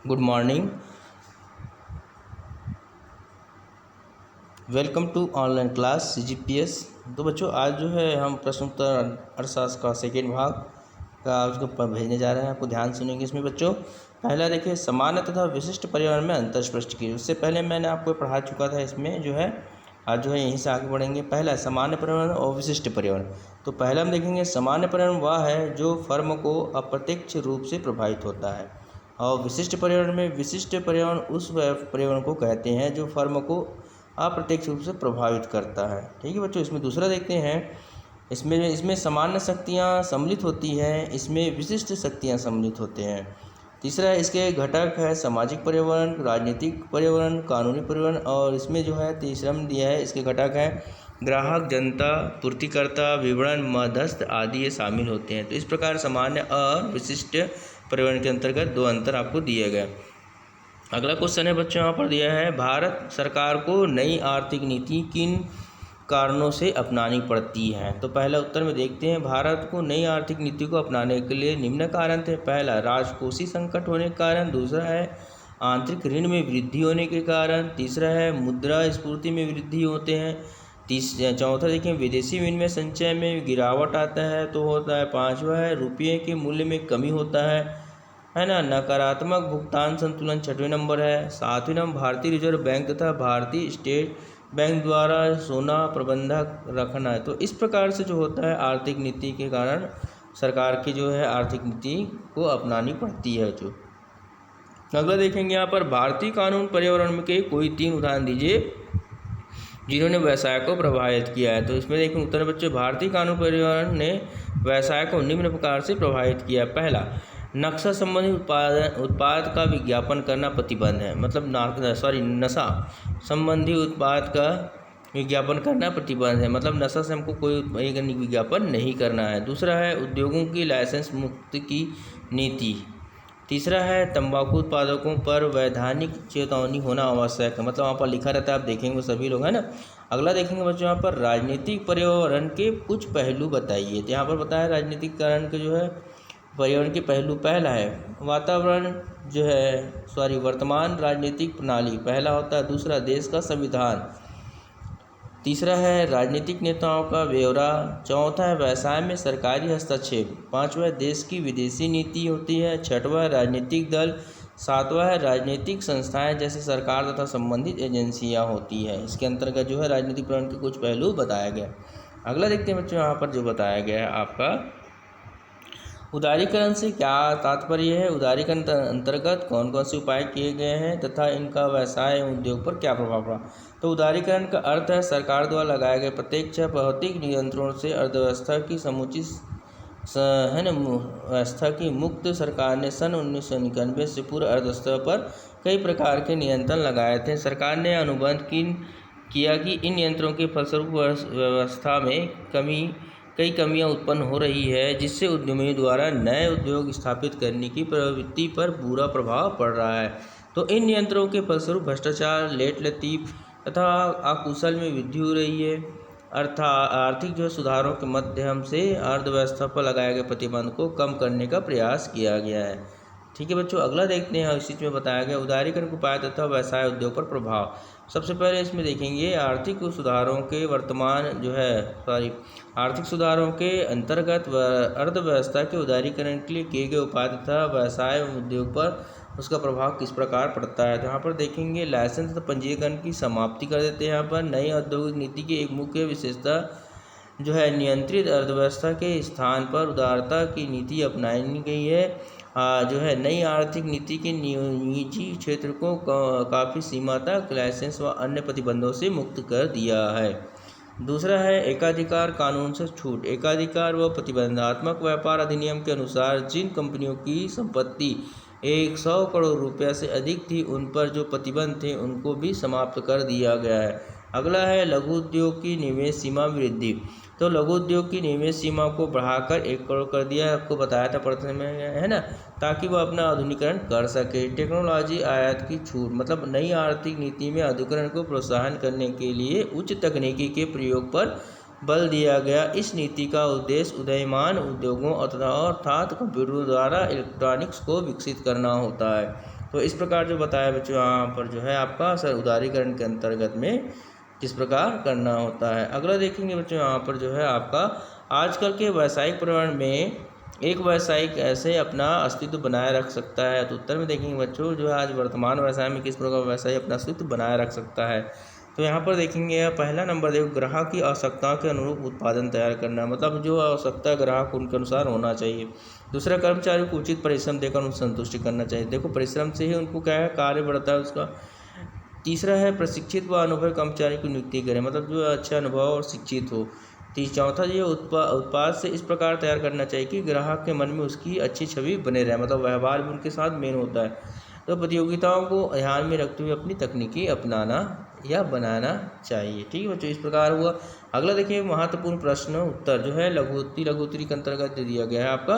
Good morning. Welcome to online class CGPS। तो बच्चों आज जो है हम प्रश्न उत्तर अर्थशास्त्र का सेकेंड भाग का उसको भेजने जा रहे हैं। आपको ध्यान सुनेंगे। इसमें बच्चों पहला देखिए, सामान्य तथा विशिष्ट पर्यावरण में अंतर स्पष्ट कीजिए। उससे पहले मैंने आपको पढ़ा चुका था। इसमें जो है आज जो है यहीं से आगे बढ़ेंगे। पहला सामान्य पर्यावरण और विशिष्ट पर्यावरण। तो पहला हम देखेंगे सामान्य पर्यावरण वह है जो फर्म को अप्रत्यक्ष रूप से प्रभावित होता है, और विशिष्ट पर्यावरण में विशिष्ट पर्यावरण उस पर्यावरण को कहते हैं जो फर्म को अप्रत्यक्ष रूप से प्रभावित करता है। ठीक है बच्चों। इसमें दूसरा देखते हैं, इसमें सामान्य शक्तियाँ सम्मिलित होती हैं, इसमें विशिष्ट शक्तियाँ सम्मिलित होते हैं। तीसरा इसके घटक है सामाजिक पर्यावरण, राजनीतिक पर्यावरण, कानूनी पर्यावरण, और इसमें जो है तीसरा में दिया है इसके घटक है ग्राहक, जनता, पूर्तिकर्ता, विपणन, मध्यस्थ आदि ये शामिल होते हैं। तो इस प्रकार सामान्य और विशिष्ट पर्यावरण के अंतर्गत दो अंतर आपको दिए गए। अगला क्वेश्चन है बच्चों यहाँ पर दिया है, भारत सरकार को नई आर्थिक नीति किन कारणों से अपनानी पड़ती है। तो पहला उत्तर में देखते हैं, भारत को नई आर्थिक नीति को अपनाने के लिए निम्न कारण थे। पहला राजकोषीय संकट होने के कारण, दूसरा है आंतरिक ऋण में वृद्धि होने के कारण, तीसरा है मुद्रा स्फूर्ति में वृद्धि होते हैं, चौथा देखें विदेशी विनिमय संचय में गिरावट आता है तो होता है, पाँचवा है रुपये के मूल्य में कमी होता है ना, नकारात्मक भुगतान संतुलन छठवें नंबर है, सातवें नंबर भारतीय रिजर्व बैंक तथा भारतीय स्टेट बैंक द्वारा सोना प्रबंधक रखना है। तो इस प्रकार से जो होता है आर्थिक नीति के कारण सरकार की जो है आर्थिक नीति को अपनानी पड़ती है। जो अगला देखेंगे यहाँ पर, भारतीय कानून पर्यावरण के कोई 3 उदाहरण दीजिए जिन्होंने व्यवसाय को प्रभावित किया है। तो इसमें देखें उत्तर बच्चे, भारतीय कानून पर्यावरण ने व्यवसाय को निम्न प्रकार से प्रभावित किया। पहला, नक्शा संबंधी उत्पाद का विज्ञापन करना प्रतिबंध है, मतलब नशा संबंधी उत्पाद का विज्ञापन करना प्रतिबंध है, मतलब नशा से हमको कोई विज्ञापन नहीं करना है। दूसरा है उद्योगों की लाइसेंस मुक्त की नीति। तीसरा है तंबाकू उत्पादकों पर वैधानिक चेतावनी होना आवश्यक है, मतलब वहाँ पर लिखा रहता है, आप देखेंगे सभी लोग, है ना। अगला देखेंगे बच्चों यहाँ पर, राजनीतिक पर्यावरण के कुछ पहलू बताइए। तो यहाँ पर बताया राजनीतिकरण के जो है पर्यावरण के पहलू। पहला है वातावरण जो है वर्तमान राजनीतिक प्रणाली पहला होता है, दूसरा देश का संविधान, तीसरा है राजनीतिक नेताओं का ब्यौरा, चौथा है व्यवसाय में सरकारी हस्तक्षेप, पांचवा देश की विदेशी नीति होती है, छठवां राजनीतिक दल, सातवां है राजनीतिक संस्थाएं जैसे सरकार तथा संबंधित एजेंसियां होती है। इसके अंतर्गत जो है राजनीतिक पर्यावरण के कुछ पहलू बताया गया। अगला देखते हैं बच्चों यहाँ पर जो बताया गया है आपका, उदारीकरण से क्या तात्पर्य है, उदारीकरण अंतर्गत कौन कौन से उपाय किए गए हैं तथा इनका व्यवसाय एवं उद्योग पर क्या प्रभाव पड़ा। तो उदारीकरण का अर्थ है सरकार द्वारा लगाए गए प्रत्यक्ष भौतिक नियंत्रणों से अर्थव्यवस्था की समुचित व्यवस्था की मुक्त। सरकार ने सन 1991 से पूर्व अर्थव्यवस्था पर कई प्रकार के नियंत्रण लगाए थे। सरकार ने अनुबंध किया कि इन नियंत्रणों के फलस्वरूप व्यवस्था में कई कमियां उत्पन्न हो रही है, जिससे उद्यमियों द्वारा नए उद्योग स्थापित करने की प्रवृत्ति पर बुरा प्रभाव पड़ रहा है। तो इन नियंत्रणों के फलस्वरूप भ्रष्टाचार, लेट लतीफ तथा अकुशल में वृद्धि हो रही है। आर्थिक जो सुधारों के माध्यम से अर्थव्यवस्था पर लगाए गए प्रतिबंध को कम करने का प्रयास किया गया है। ठीक है बच्चों। अगला देखते हैं, इसी में बताया गया उदारीकरण के उपाय तथा व्यवसाय उद्योग पर प्रभाव। सबसे पहले इसमें देखेंगे आर्थिक सुधारों के अंतर्गत अर्थव्यवस्था के उदारीकरण के लिए किए गए उपाय तथा व्यवसाय उद्योग पर उसका प्रभाव किस प्रकार पड़ता है। तो यहाँ पर देखेंगे लाइसेंस तथा पंजीकरण की समाप्ति कर देते हैं। यहाँ पर नई औद्योगिक नीति की एक मुख्य विशेषता जो है नियंत्रित अर्थव्यवस्था के स्थान पर उदारता की नीति अपनाई गई है। जो है नई आर्थिक नीति के निजी क्षेत्र को काफ़ी सीमा तक लाइसेंस व अन्य प्रतिबंधों से मुक्त कर दिया है। दूसरा है एकाधिकार कानून से छूट। एकाधिकार व प्रतिबंधात्मक व्यापार अधिनियम के अनुसार जिन कंपनियों की संपत्ति 100 करोड़ रुपये से अधिक थी, उन पर जो प्रतिबंध थे उनको भी समाप्त कर दिया गया है। अगला है लघु उद्योग की निवेश सीमा वृद्धि। तो लघु उद्योग की निवेश सीमा को बढ़ाकर 1 करोड़ कर दिया, आपको बताया था प्रश्न में, है ना, ताकि वह अपना आधुनिकीकरण कर सके। टेक्नोलॉजी आयात की छूट, मतलब नई आर्थिक नीति में आधुनिकीकरण को प्रोत्साहन करने के लिए उच्च तकनीकी के प्रयोग पर बल दिया गया। इस नीति का उद्देश्य उदीयमान उद्योगों अर्थात कंप्यूटर द्वारा इलेक्ट्रॉनिक्स को विकसित करना होता है। तो इस प्रकार जो बताया बच्चों यहाँ पर जो है आपका सर उदारीकरण के अंतर्गत में किस प्रकार करना होता है। अगला देखेंगे बच्चों यहाँ पर जो है आपका आजकल के व्यावसायिक पर्यावरण में एक व्यावसायिक ऐसे अपना अस्तित्व बनाए रख सकता है। तो उत्तर में देखेंगे बच्चों जो है आज वर्तमान व्यवसाय में किस प्रकार व्यवसाय अपना अस्तित्व बनाए रख सकता है। तो यहाँ पर देखेंगे पहला नंबर देखो ग्राहक की आवश्यकताओं के अनुरूप उत्पादन तैयार करना, मतलब जो आवश्यकता ग्राहक उनके अनुसार होना चाहिए। दूसरा कर्मचारियों को उचित परिश्रम देकर उनको संतुष्टि करना चाहिए, देखो परिश्रम से ही उनको क्या है कार्य बढ़ता है उसका। तीसरा है प्रशिक्षित व अनुभवी कर्मचारी की नियुक्ति करें, मतलब जो अच्छा अनुभव और शिक्षित हो। चौथा जो उत्पाद से इस प्रकार तैयार करना चाहिए कि ग्राहक के मन में उसकी अच्छी छवि बने रहे, मतलब व्यवहार भी उनके साथ मेन होता है। तो प्रतियोगिताओं को ध्यान में रखते हुए अपनी तकनीकी अपनाना या बनाना चाहिए। ठीक है बच्चों, इस प्रकार हुआ। अगला देखिए महत्वपूर्ण प्रश्न उत्तर जो है लघुत्तरी के अंतर्गत दिया गया है आपका।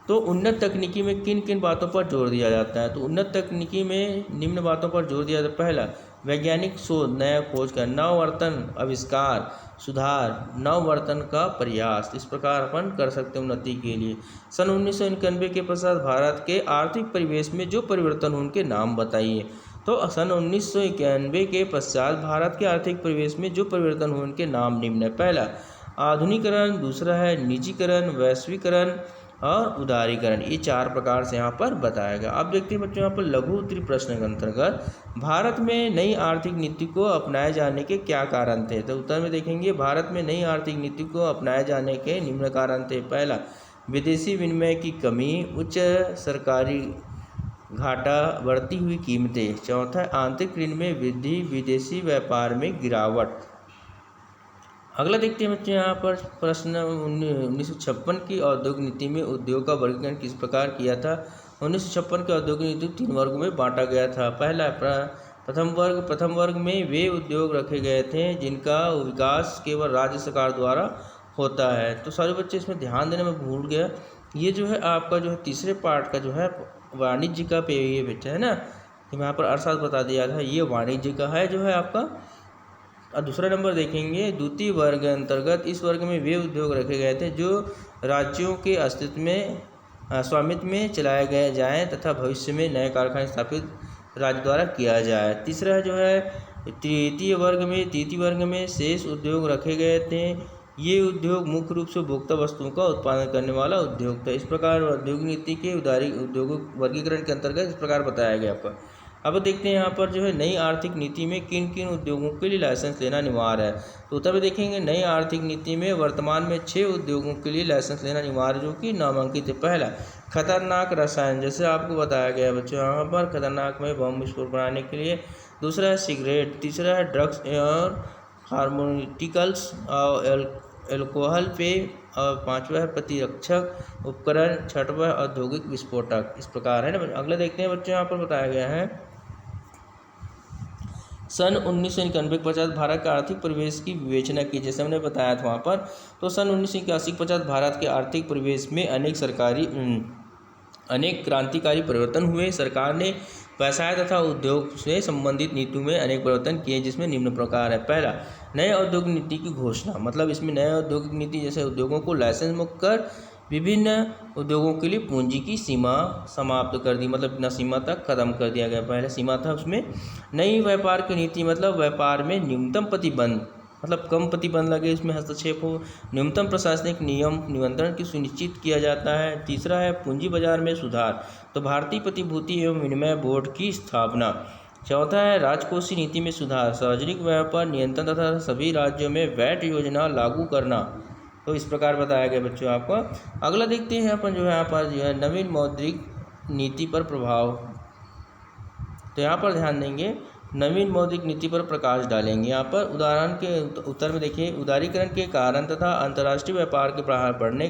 तो उन्नत तकनीकी में किन किन बातों पर जोर दिया जाता है। तो उन्नत तकनीकी में निम्न बातों पर जोर दिया जाता है। पहला वैज्ञानिक शोध, नया खोज का, नववर्तन, आविष्कार, सुधार, नववर्तन का प्रयास। इस प्रकार अपन कर सकते हैं उन्नति के लिए। सन 1991 के पश्चात भारत के आर्थिक परिवेश में जो परिवर्तन हुए उनके नाम बताइए। तो सन 1991 के पश्चात भारत के आर्थिक परिवेश में जो परिवर्तन हुए उनके नाम निम्न है। पहला आधुनिकीकरण, दूसरा है निजीकरण, वैश्वीकरण और उदारीकरण। ये चार प्रकार से यहाँ पर बताया गया। अब देखते हैं बच्चों यहाँ पर लघु उत्तरी प्रश्न के अंतर्गत भारत में नई आर्थिक नीति को अपनाए जाने के क्या कारण थे। तो उत्तर में देखेंगे भारत में नई आर्थिक नीति को अपनाए जाने के निम्न कारण थे। पहला विदेशी विनिमय की कमी, उच्च सरकारी घाटा, बढ़ती हुई कीमतें। चौथा आंतरिक ऋण में वृद्धि, विदेशी व्यापार में गिरावट। अगला देखते हैं बच्चे यहाँ पर प्रश्न 1956 की औद्योगिक नीति में उद्योग का वर्गीकरण किस प्रकार किया था। 1956 की औद्योगिक नीति 3 वर्गों में बांटा गया था। पहला प्रथम वर्ग में वे उद्योग रखे गए थे जिनका विकास केवल राज्य सरकार द्वारा होता है। तो सारे बच्चे इसमें ध्यान देने में भूल गया, ये जो है आपका जो है तीसरे पार्ट का जो है वाणिज्य का पे ये बेटा है ना, तो यहाँ पर अर्थशास्त्र बता दिया था, ये वाणिज्य का है जो है आपका। और दूसरा नंबर देखेंगे द्वितीय वर्ग के अंतर्गत इस वर्ग में वे उद्योग रखे गए थे जो राज्यों के अस्तित्व में स्वामित्व में चलाए गए जाएँ तथा भविष्य में नए कारखाने स्थापित राज्य द्वारा किया जाए। तीसरा जो है तृतीय वर्ग में शेष उद्योग रखे गए थे, ये उद्योग मुख्य रूप से उपभोक्ता वस्तुओं का उत्पादन करने वाला उद्योग था। इस प्रकार औद्योगिक नीति के उद्योगिक वर्गीकरण के अंतर्गत इस प्रकार बताया गया आपका। अब देखते हैं यहाँ पर जो है नई आर्थिक नीति में किन किन उद्योगों के लिए लाइसेंस लेना अनिवार्य है। तो तब देखेंगे नई आर्थिक नीति में वर्तमान में 6 उद्योगों के लिए लाइसेंस लेना अनिवार्य जो कि नामांकित है। पहला खतरनाक रसायन, जैसे आपको बताया गया बच्चों यहाँ पर खतरनाक में बम विस्फोट बनाने के लिए। दूसरा है सिगरेट, तीसरा है ड्रग्स और हार्मोनिटिकल्स और एल्कोहल पेय, और पांचवा है प्रतिरक्षक उपकरण, छठवा औद्योगिक विस्फोटक। इस प्रकार है ना। अगला देखते हैं बच्चों यहाँ पर बताया गया है सन 1991 के पश्चात भारत के आर्थिक परिवेश की विवेचना की, जैसे हमने बताया था वहाँ पर। तो सन 1981 के पश्चात भारत के आर्थिक परिवेश में अनेक क्रांतिकारी परिवर्तन हुए। सरकार ने व्यवसाय तथा उद्योग से संबंधित नीतियों में अनेक परिवर्तन किए जिसमें निम्न प्रकार है। पहला नए औद्योगिक नीति की घोषणा, मतलब इसमें नए औद्योगिक नीति जैसे उद्योगों को लाइसेंस मुक्त कर विभिन्न उद्योगों के लिए पूंजी की सीमा समाप्त कर दी, मतलब बिना सीमा तक खत्म कर दिया गया। पहले सीमा था उसमें। नई व्यापार की नीति, मतलब व्यापार में न्यूनतम प्रतिबंध, मतलब कम प्रतिबंध लगे इसमें हस्तक्षेप हो। न्यूनतम प्रशासनिक नियम नियंत्रण की सुनिश्चित किया जाता है। तीसरा है पूंजी बाजार में सुधार, तो भारतीय प्रतिभूति एवं विनिमय बोर्ड की स्थापना। चौथा है राजकोषीय नीति में सुधार, सार्वजनिक व्यापार नियंत्रण तथा सभी राज्यों में वैट योजना लागू करना। तो इस प्रकार बताया गया बच्चों आपको। अगला देखते हैं अपन जो है यहाँ पर जो है नवीन मौद्रिक नीति पर प्रभाव। तो यहाँ पर ध्यान देंगे नवीन मौद्रिक नीति पर प्रकाश डालेंगे। यहाँ पर उदाहरण के उत्तर में देखिए उदारीकरण के कारण तथा अंतर्राष्ट्रीय व्यापार के बढ़ाने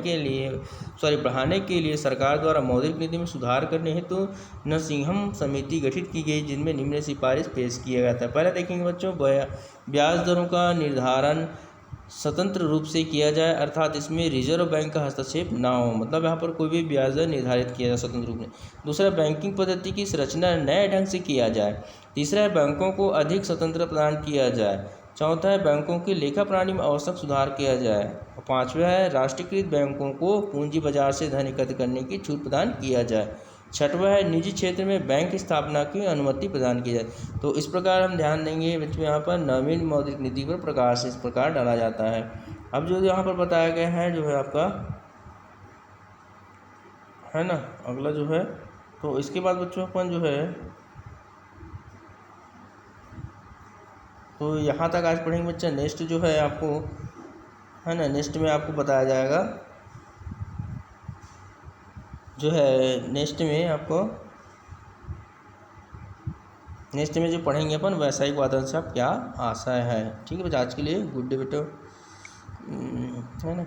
के लिए सरकार द्वारा मौद्रिक नीति में सुधार करने हेतु नरसिंहम समिति गठित की गई जिनमें निम्न सिफारिश पेश किया गया था। पहले देखेंगे बच्चों ब्याज दरों का निर्धारण स्वतंत्र रूप से किया जाए, अर्थात इसमें रिजर्व बैंक का हस्तक्षेप ना हो, मतलब यहाँ पर कोई भी ब्याज दर निर्धारित किया जाए स्वतंत्र रूप से। दूसरा बैंकिंग पद्धति की संरचना नए ढंग से किया जाए। तीसरा है बैंकों को अधिक स्वतंत्र प्रदान किया जाए। चौथा है बैंकों की लेखा प्रणाली में आवश्यक सुधार किया जाए। और पाँचवा है राष्ट्रीयकृत बैंकों को पूंजी बाजार से धन एकत्र करने की छूट प्रदान किया जाए। छठवां है निजी क्षेत्र में बैंक की स्थापना की अनुमति प्रदान की जाए। तो इस प्रकार हम ध्यान देंगे बच्चों यहाँ पर नवीन मौद्रिक नीति पर प्रकाश इस प्रकार डाला जाता है। अब जो यहाँ पर बताया गया है जो है आपका है ना, अगला जो है, तो इसके बाद बच्चों अपन जो है तो यहाँ तक आज पढ़ेंगे बच्चा। नेक्स्ट जो है आपको है ना, नेक्स्ट में आपको बताया जाएगा जो है नेक्स्ट में जो पढ़ेंगे अपन वैश्विक वातावरण से आप क्या आशा है। ठीक है बच्चा, आज के लिए गुड डे बेटा, है ना।